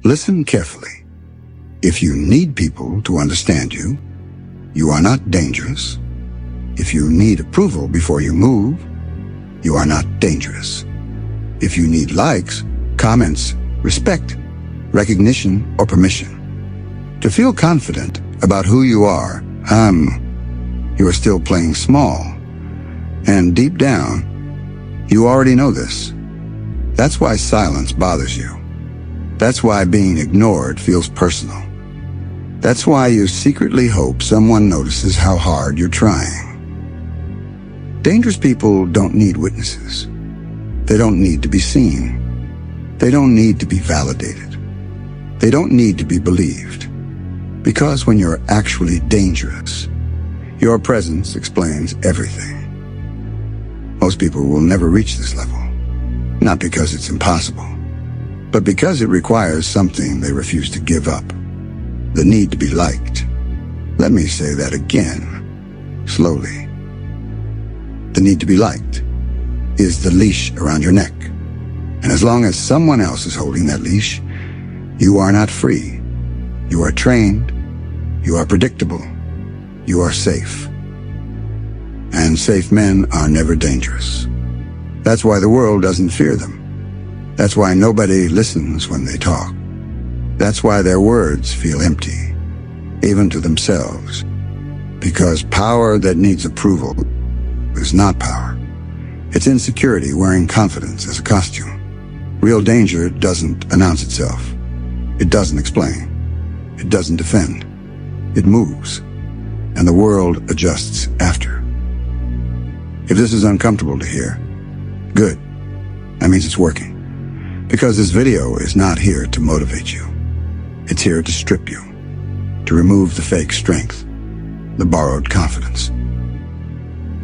Listen carefully. If you need people to understand you, you are not dangerous. If you need approval before you move, you are not dangerous. If you need likes, comments, respect, recognition, or permission to feel confident about who you are, you are still playing small. And deep down, you already know this. That's why silence bothers you. That's why being ignored feels personal. That's why you secretly hope someone notices how hard you're trying. Dangerous people don't need witnesses. They don't need to be seen. They don't need to be validated. They don't need to be believed. Because when you're actually dangerous, your presence explains everything. Most people will never reach this level, not because it's impossible, but because it requires something they refuse to give up, the need to be liked. Let me say that again, slowly. The need to be liked is the leash around your neck. And as long as someone else is holding that leash, you are not free. You are trained. You are predictable. You are safe. And safe men are never dangerous. That's why the world doesn't fear them. That's why nobody listens when they talk. That's why their words feel empty, even to themselves. Because power that needs approval is not power. It's insecurity wearing confidence as a costume. Real danger doesn't announce itself. It doesn't explain. It doesn't defend. It moves, and the world adjusts after. If this is uncomfortable to hear, good. That means it's working. Because this video is not here to motivate you. It's here to strip you, to remove the fake strength, the borrowed confidence,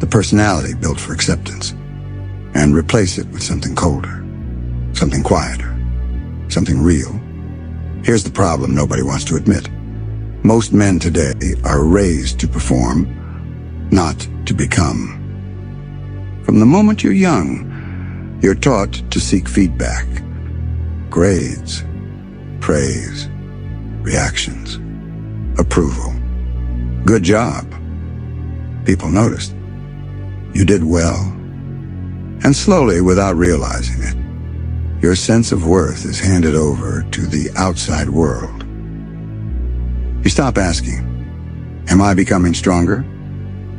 the personality built for acceptance, and replace it with something colder, something quieter, something real. Here's the problem nobody wants to admit. Most men today are raised to perform, not to become. From the moment you're young, you're taught to seek feedback, grades, praise, reactions, approval. Good job. People noticed. You did well. And slowly, without realizing it, your sense of worth is handed over to the outside world. You stop asking, am I becoming stronger?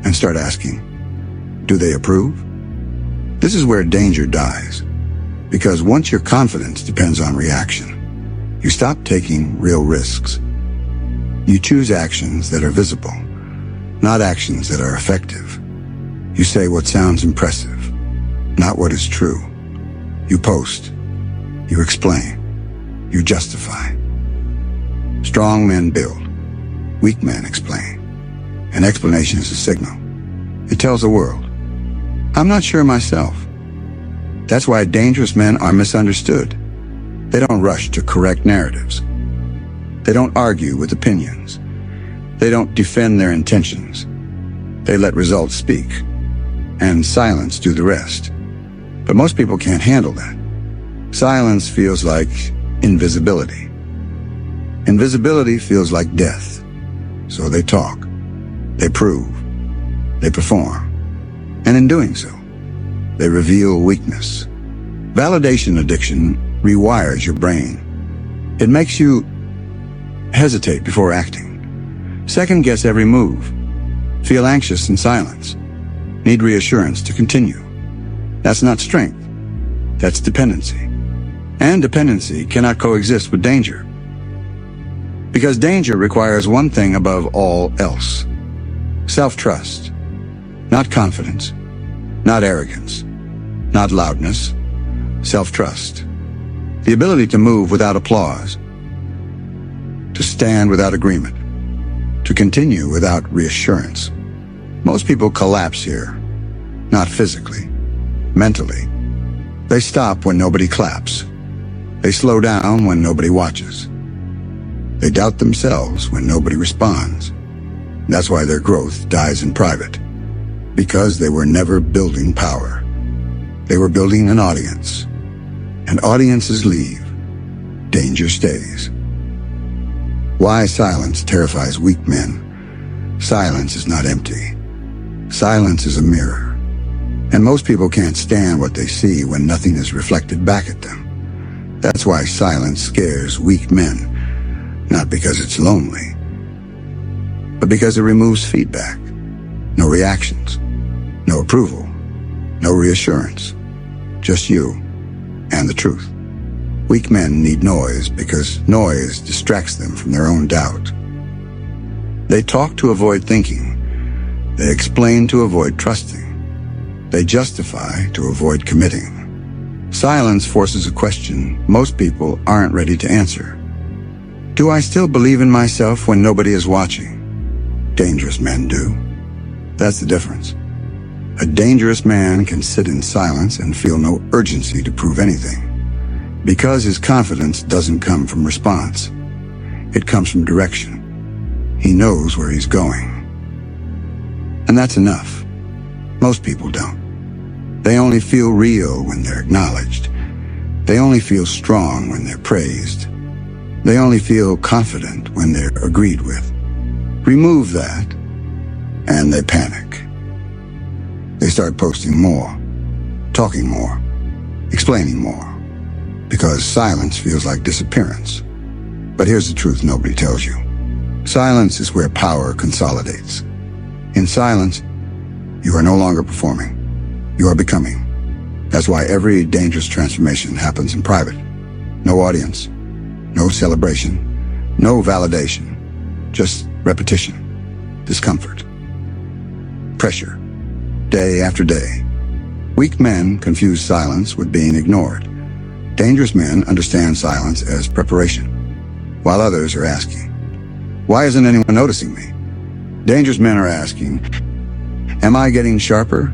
And start asking, do they approve? This is where danger dies. Because once your confidence depends on reaction, you stop taking real risks. You choose actions that are visible, not actions that are effective. You say what sounds impressive, not what is true. You post. You explain. You justify. Strong men build. Weak men explain. An explanation is a signal. It tells the world, I'm not sure myself. That's why dangerous men are misunderstood. They don't rush to correct narratives. They don't argue with opinions. They don't defend their intentions. They let results speak, and silence do the rest. But most people can't handle that. Silence feels like invisibility. Invisibility feels like death. So they talk, they prove, they perform. And in doing so, they reveal weakness. Validation addiction rewires your brain. It makes you hesitate before acting, second guess every move, feel anxious in silence, need reassurance to continue. That's not strength. That's dependency. And dependency cannot coexist with danger. Because danger requires one thing above all else: self-trust. Not confidence, not arrogance, not loudness, self-trust. The ability to move without applause, to stand without agreement, to continue without reassurance. Most people collapse here, not physically, mentally. They stop when nobody claps. They slow down when nobody watches. They doubt themselves when nobody responds. That's why their growth dies in private. Because they were never building power. They were building an audience. And audiences leave, danger stays. Why silence terrifies weak men? Silence is not empty. Silence is a mirror. And most people can't stand what they see when nothing is reflected back at them. That's why silence scares weak men, not because it's lonely, but because it removes feedback. No reactions, no approval, no reassurance, just you and the truth. Weak men need noise because noise distracts them from their own doubt. They talk to avoid thinking. They explain to avoid trusting. They justify to avoid committing. Silence forces a question most people aren't ready to answer. Do I still believe in myself when nobody is watching? Dangerous men do. That's the difference. A dangerous man can sit in silence and feel no urgency to prove anything, because his confidence doesn't come from response. It comes from direction. He knows where he's going. And that's enough. Most people don't. They only feel real when they're acknowledged. They only feel strong when they're praised. They only feel confident when they're agreed with. Remove that, and they panic. They start posting more, talking more, explaining more, because silence feels like disappearance. But here's the truth nobody tells you. Silence is where power consolidates. In silence, you are no longer performing. You are becoming. That's why every dangerous transformation happens in private. No audience, no celebration, no validation, just repetition, discomfort, pressure, day after day. Weak men confuse silence with being ignored. Dangerous men understand silence as preparation, while others are asking, why isn't anyone noticing me? Dangerous men are asking, am I getting sharper?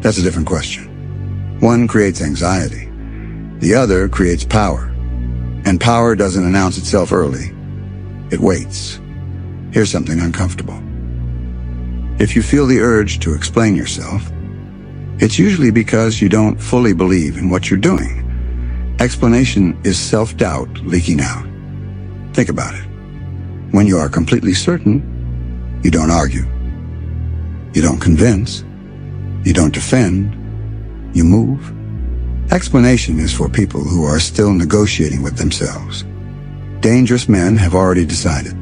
That's a different question. One creates anxiety. The other creates power. And power doesn't announce itself early. It waits. Here's something uncomfortable. If you feel the urge to explain yourself, it's usually because you don't fully believe in what you're doing. Explanation is self-doubt leaking out. Think about it. When you are completely certain, you don't argue. You don't convince. You don't defend. You move. Explanation is for people who are still negotiating with themselves. Dangerous men have already decided.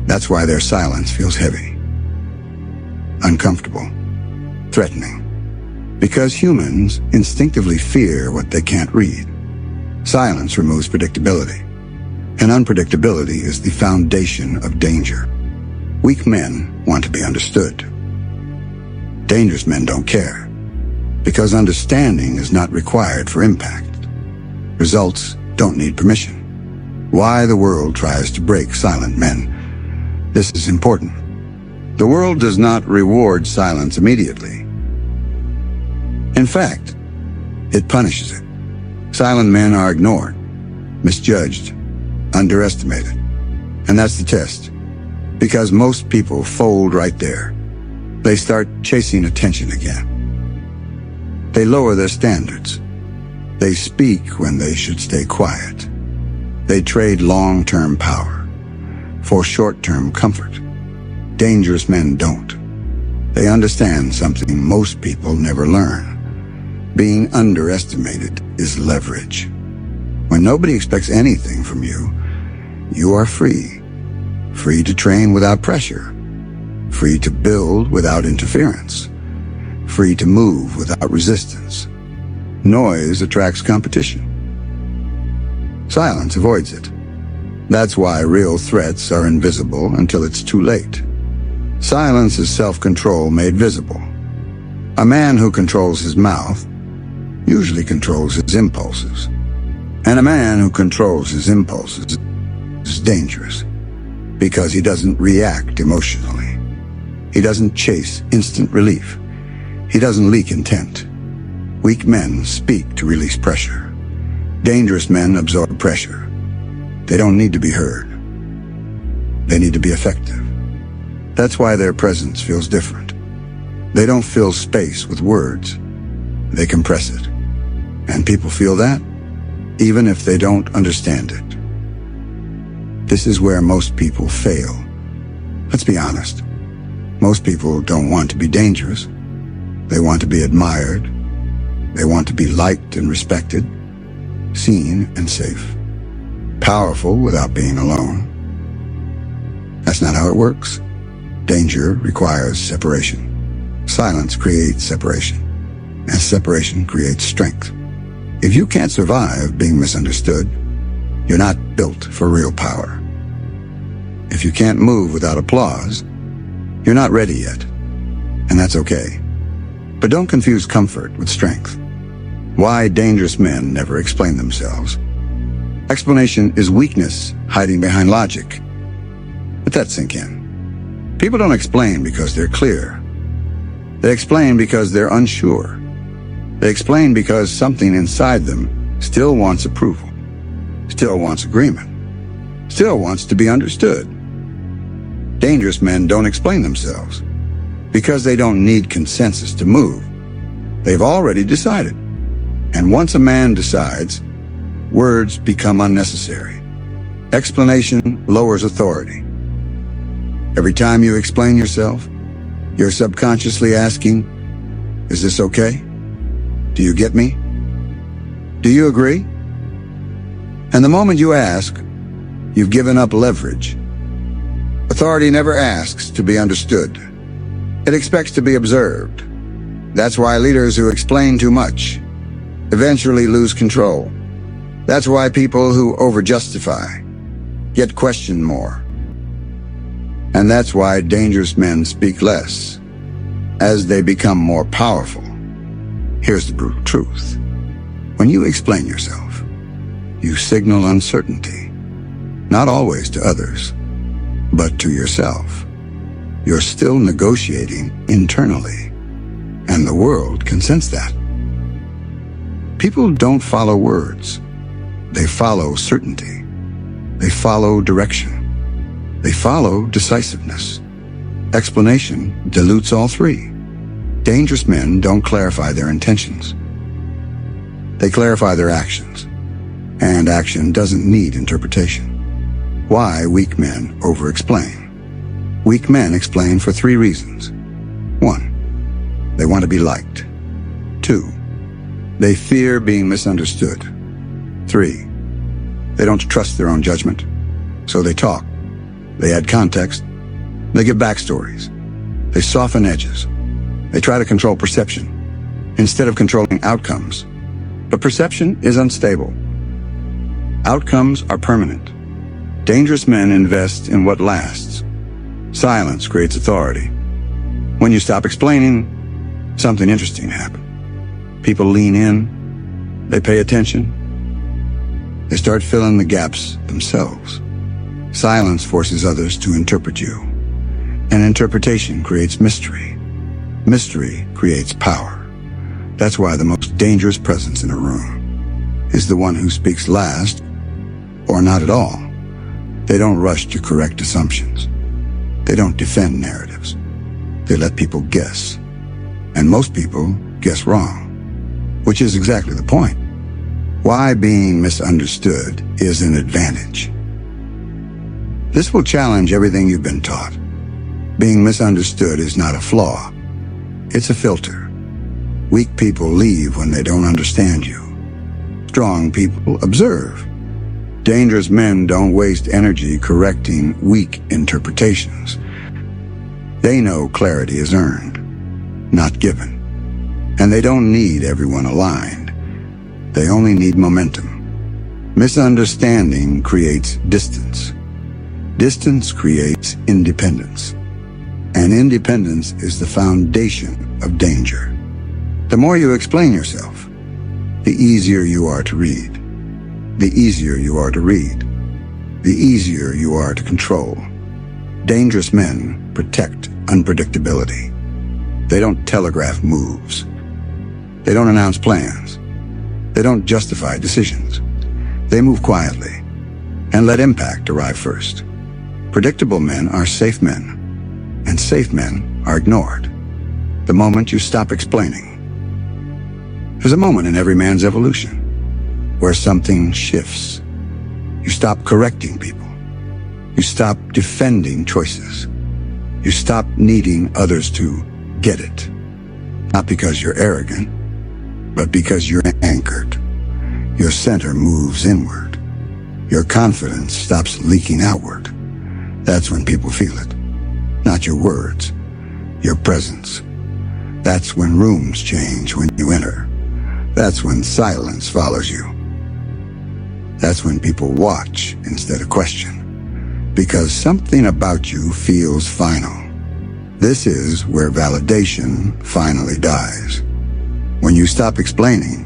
That's why their silence feels heavy, uncomfortable, threatening. Because humans instinctively fear what they can't read. Silence removes predictability. And unpredictability is the foundation of danger. Weak men want to be understood. Dangerous men don't care, because understanding is not required for impact. Results don't need permission. Why the world tries to break silent men. This is important. The world does not reward silence immediately. In fact, it punishes it. Silent men are ignored, misjudged, underestimated. And that's the test. Because most people fold right there. They start chasing attention again. They lower their standards. They speak when they should stay quiet. They trade long-term power for short-term comfort. Dangerous men don't. They understand something most people never learn. Being underestimated is leverage. When nobody expects anything from you, you are free. Free to train without pressure. Free to build without interference. Free to move without resistance. Noise attracts competition. Silence avoids it. That's why real threats are invisible until it's too late. Silence is self-control made visible. A man who controls his mouth usually controls his impulses. And a man who controls his impulses is dangerous because he doesn't react emotionally. He doesn't chase instant relief. He doesn't leak intent. Weak men speak to release pressure. Dangerous men absorb pressure. They don't need to be heard. They need to be effective. That's why their presence feels different. They don't fill space with words. They compress it. And people feel that, even if they don't understand it. This is where most people fail. Let's be honest. Most people don't want to be dangerous. They want to be admired. They want to be liked and respected, seen and safe, powerful without being alone. That's not how it works. Danger requires separation. Silence creates separation, and separation creates strength. If you can't survive being misunderstood, you're not built for real power. If you can't move without applause, you're not ready yet, and that's okay. But don't confuse comfort with strength. Why dangerous men never explain themselves. Explanation is weakness hiding behind logic. Let that sink in. People don't explain because they're clear. They explain because they're unsure. They explain because something inside them still wants approval, still wants agreement, still wants to be understood. Dangerous men don't explain themselves because they don't need consensus to move. They've already decided. And once a man decides, words become unnecessary. Explanation lowers authority. Every time you explain yourself, you're subconsciously asking, is this okay? Do you get me? Do you agree? And the moment you ask, you've given up leverage. Authority never asks to be understood. It expects to be observed. That's why leaders who explain too much eventually lose control. That's why people who overjustify get questioned more. And that's why dangerous men speak less as they become more powerful. Here's the brutal truth. When you explain yourself, you signal uncertainty, not always to others, but to yourself. You're still negotiating internally, and the world can sense that. People don't follow words. They follow certainty. They follow direction. They follow decisiveness. Explanation dilutes all three. Dangerous men don't clarify their intentions. They clarify their actions. And action doesn't need interpretation. Why weak men over-explain? Weak men explain for three reasons. 1, they want to be liked. 2, they fear being misunderstood. 3, they don't trust their own judgment, so they talk. They add context. They give backstories. They soften edges. They try to control perception instead of controlling outcomes. But perception is unstable. Outcomes are permanent. Dangerous men invest in what lasts. Silence creates authority. When you stop explaining, something interesting happens. People lean in. They pay attention. They start filling the gaps themselves. Silence forces others to interpret you. And interpretation creates mystery. Mystery creates power. That's why the most dangerous presence in a room is the one who speaks last, or not at all. They don't rush to correct assumptions. They don't defend narratives. They let people guess. And most people guess wrong, which is exactly the point. Why being misunderstood is an advantage. This will challenge everything you've been taught. Being misunderstood is not a flaw. It's a filter. Weak people leave when they don't understand you. Strong people observe. Dangerous men don't waste energy correcting weak interpretations. They know clarity is earned, not given. And they don't need everyone aligned. They only need momentum. Misunderstanding creates distance. Distance creates independence. And independence is the foundation of danger. The more you explain yourself, the easier you are to read. The easier you are to read. The easier you are to control. Dangerous men protect unpredictability. They don't telegraph moves. They don't announce plans. They don't justify decisions. They move quietly and let impact arrive first. Predictable men are safe men, and safe men are ignored. The moment you stop explaining, there's a moment in every man's evolution where something shifts. You stop correcting people. You stop defending choices. You stop needing others to get it. Not because you're arrogant, but because you're anchored. Your center moves inward. Your confidence stops leaking outward. That's when people feel it. Not your words, your presence. That's when rooms change when you enter. That's when silence follows you. That's when people watch instead of question. Because something about you feels final. This is where validation finally dies. When you stop explaining,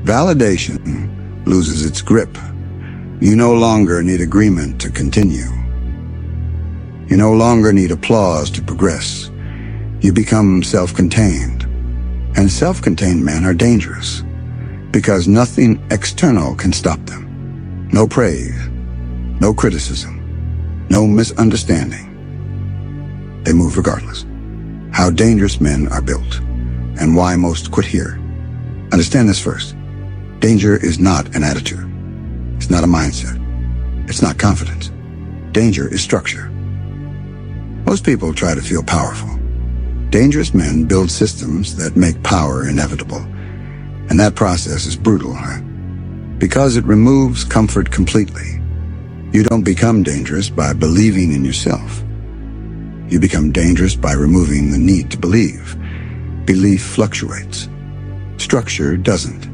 validation loses its grip. You no longer need agreement to continue. You no longer need applause to progress. You become self-contained. And self-contained men are dangerous because nothing external can stop them. No praise, no criticism, no misunderstanding. They move regardless. How dangerous men are built and why most quit here. Understand this first. Danger is not an attitude. It's not a mindset. It's not confidence. Danger is structure. Most people try to feel powerful. Dangerous men build systems that make power inevitable. And that process is brutal, huh? Because it removes comfort completely. You don't become dangerous by believing in yourself. You become dangerous by removing the need to believe. Belief fluctuates. Structure doesn't.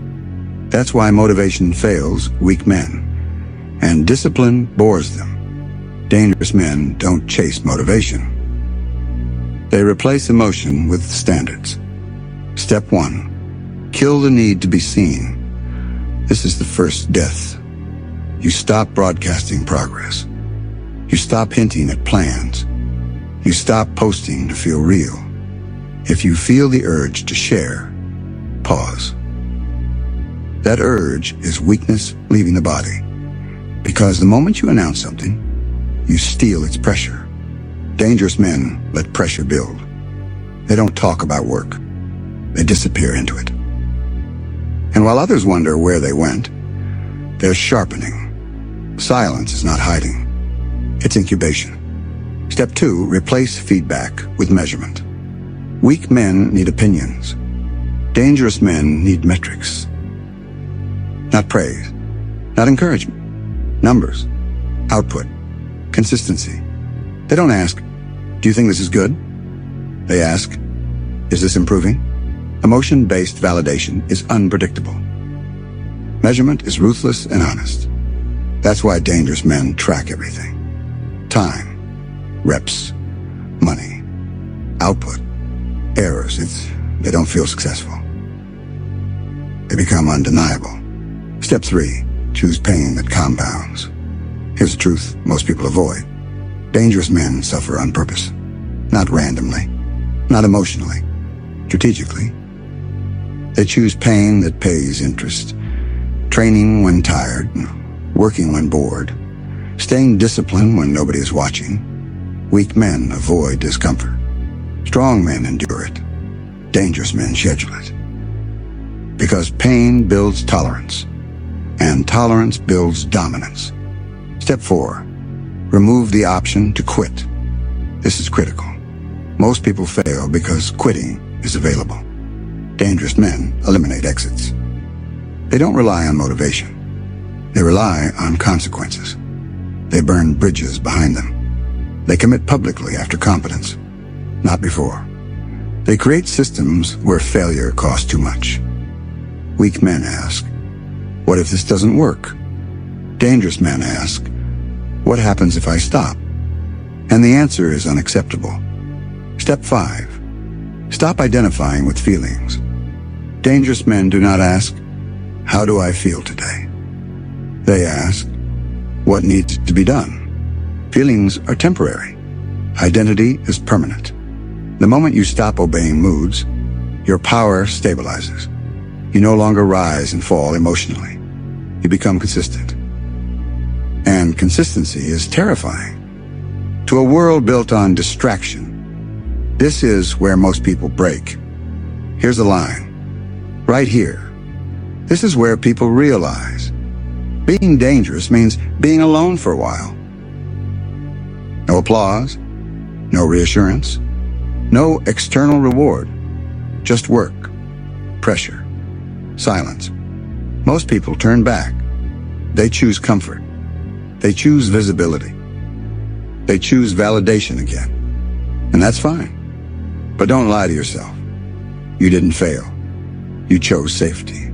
That's why motivation fails weak men. And discipline bores them. Dangerous men don't chase motivation. They replace emotion with standards. Step 1. Kill the need to be seen. This is the first death. You stop broadcasting progress. You stop hinting at plans. You stop posting to feel real. If you feel the urge to share, pause. That urge is weakness leaving the body. Because the moment you announce something, you steal its pressure. Dangerous men let pressure build. They don't talk about work. They disappear into it. And while others wonder where they went, they're sharpening. Silence is not hiding. It's incubation. Step 2, replace feedback with measurement. Weak men need opinions. Dangerous men need metrics. Not praise, not encouragement. Numbers, output, consistency. They don't ask, do you think this is good? They ask, is this improving? Emotion-based validation is unpredictable. Measurement is ruthless and honest. That's why dangerous men track everything. Time, reps, money, output, errors. They don't feel successful. They become undeniable. Step 3, choose pain that compounds. Here's the truth most people avoid. Dangerous men suffer on purpose. Not randomly, not emotionally, strategically. They choose pain that pays interest. Training when tired, working when bored, staying disciplined when nobody is watching. Weak men avoid discomfort. Strong men endure it. Dangerous men schedule it. Because pain builds tolerance, and tolerance builds dominance. Step 4, remove the option to quit. This is critical. Most people fail because quitting is available. Dangerous men eliminate exits. They don't rely on motivation. They rely on consequences. They burn bridges behind them. They commit publicly after competence, not before. They create systems where failure costs too much. Weak men ask, what if this doesn't work? Dangerous men ask, what happens if I stop? And the answer is unacceptable. Step 5, stop identifying with feelings. Dangerous men do not ask, how do I feel today? They ask, what needs to be done? Feelings are temporary. Identity is permanent. The moment you stop obeying moods, your power stabilizes. You no longer rise and fall emotionally. You become consistent. And consistency is terrifying. To a world built on distraction, this is where most people break. Here's the line. Right here. This is where people realize Being dangerous means being alone for a while. No applause, no reassurance, no external reward, just work, pressure, silence. Most people turn back. They choose comfort. They choose visibility. They choose validation again. And that's fine. But don't lie to yourself. You didn't fail. You chose safety.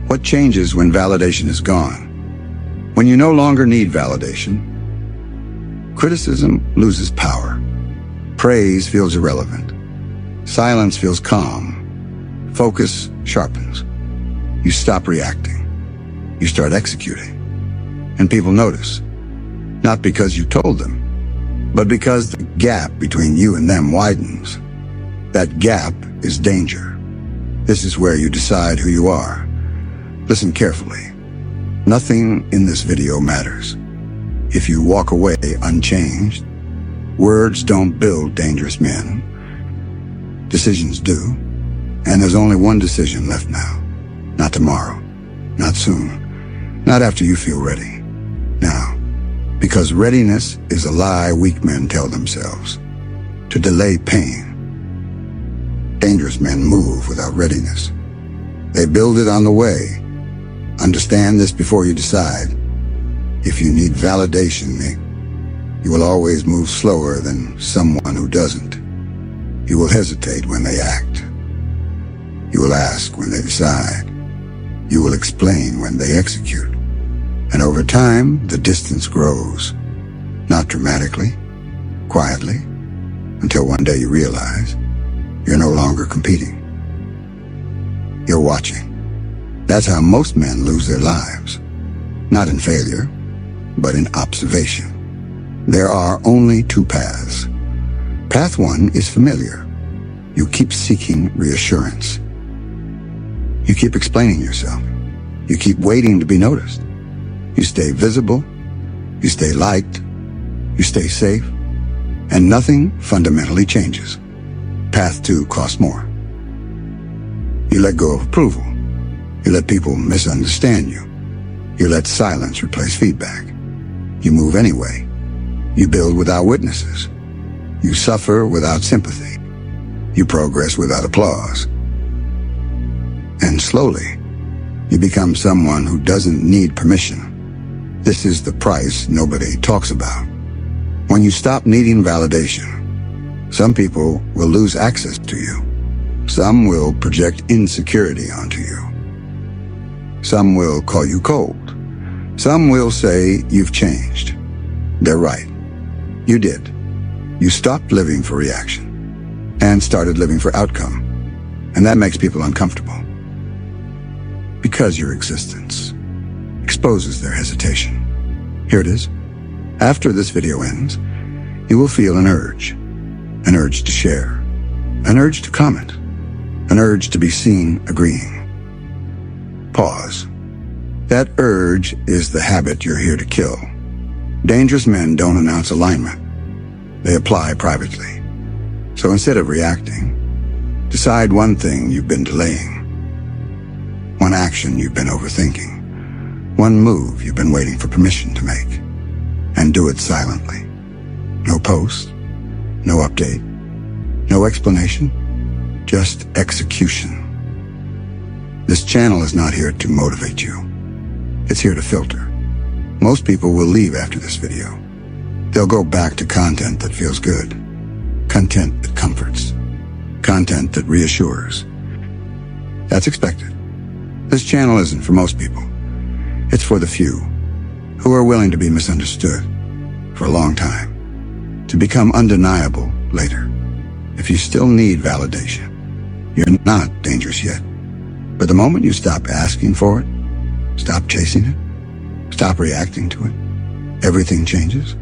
What changes when validation is gone? When you no longer need validation, criticism loses power. Praise feels irrelevant. Silence feels calm. Focus sharpens. You stop reacting. You start executing. And people notice. Not because you told them, but because the gap between you and them widens. That gap is danger. This is where you decide who you are. Listen carefully. Nothing in this video matters. If you walk away unchanged, words don't build dangerous men. Decisions do. And there's only one decision left now. Not tomorrow. Not soon. Not after you feel ready. Now. Because readiness is a lie weak men tell themselves. To delay pain. Dangerous men move without readiness. They build it on the way. Understand this before you decide. If you need validation, you will always move slower than someone who doesn't. You will hesitate when they act. You will ask when they decide. You will explain when they execute. And over time, the distance grows. Not dramatically, quietly, until one day you realize you're no longer competing. You're watching. That's how most men lose their lives. Not in failure, but in observation. There are only two paths. Path one is familiar. You keep seeking reassurance. You keep explaining yourself. You keep waiting to be noticed. You stay visible. You stay liked. You stay safe. And nothing fundamentally changes. Path two costs more. You let go of approval. You let people misunderstand you. You let silence replace feedback. You move anyway. You build without witnesses. You suffer without sympathy. You progress without applause. And slowly, you become someone who doesn't need permission. This is the price nobody talks about. When you stop needing validation, some people will lose access to you. Some will project insecurity onto you. Some will call you cold. Some will say you've changed. They're right. You did. You stopped living for reaction and started living for outcome. And that makes people uncomfortable. Because your existence exposes their hesitation. Here it is. After this video ends, you will feel an urge to share, an urge to comment, an urge to be seen agreeing. Pause. That urge is the habit you're here to kill. Dangerous men don't announce alignment. They apply privately. So instead of reacting, decide one thing you've been delaying. One action you've been overthinking. One move you've been waiting for permission to make. And do it silently. No post, no update, no explanation, just execution. This channel is not here to motivate you. It's here to filter. Most people will leave after this video. They'll go back to content that feels good, content that comforts, content that reassures. That's expected. This channel isn't for most people. It's for the few who are willing to be misunderstood for a long time, to become undeniable later. If you still need validation, you're not dangerous yet. But the moment you stop asking for it, stop chasing it, stop reacting to it, everything changes.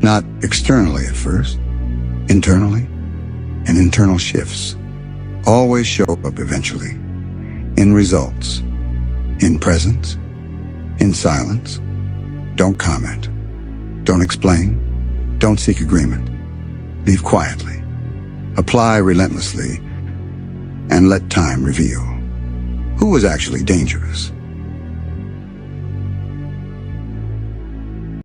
Not externally at first, internally, and internal shifts always show up eventually, in results, in presence, in silence. Don't comment, don't explain, don't seek agreement. Leave quietly, apply relentlessly, and let time reveal who was actually dangerous.